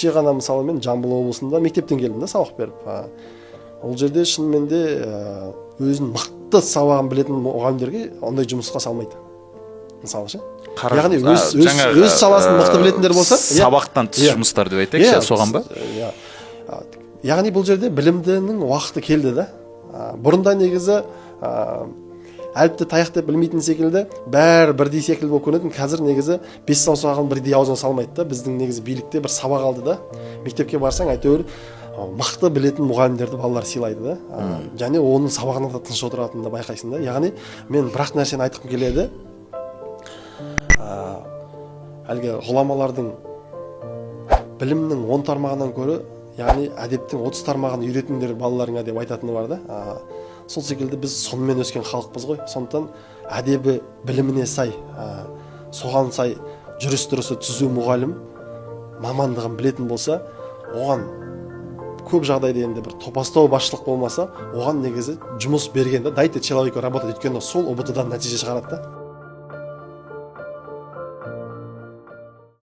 кеше ғана мысалы мен Жамбыл облысында мектептен келдім да сабақ беріп. Ол жерде шынымен де өзінің мықты сабағын білетін мұғалімдерге ондай жұмысқа салмайды. Мысалы ше. Яғни өз саласын мықты білетіндер болса, сабақтан тыс жұмыстар деп айтайықшы, соған ба? Яғни бұл жерде білімдінің уақыты келді да. Бұрында негізі әліпті таяқ деп білмейтін секілді, бәрі бірдей секілді болып көрінетін. Қазір негізі 5 саусағын бірдей аузына салмайды да. Біздің негізі билікте бір сабақ алды да. Мектепке барсаң, әйтеуір мықты білетін мұғалімдерді балалар сыйлайды да. Және оның сабағына да тыныш отыратынын да байқайсың да. Яғни мен бір-ақ нәрсені айтқым келеді. Әлгі ғұламалардың білімнің 10 тармағынан көрі, яғни әдептің 30 тармағын үйретіңдер балаларыңа деп айтатыны бар да. Сол секілді біз сонымен өскен халықпыз ғой. Сондықтан әдебі біліміне сай, соған сай жүріс-тұрысы түзу мұғалім мамандығын білетін болса, оған көп жағдайда енді бір топастау басшылық болмаса, оған негізі жұмыс берген да, дайте человеку работать, өйткені сол ұбт-дан нәтиже шығарады да.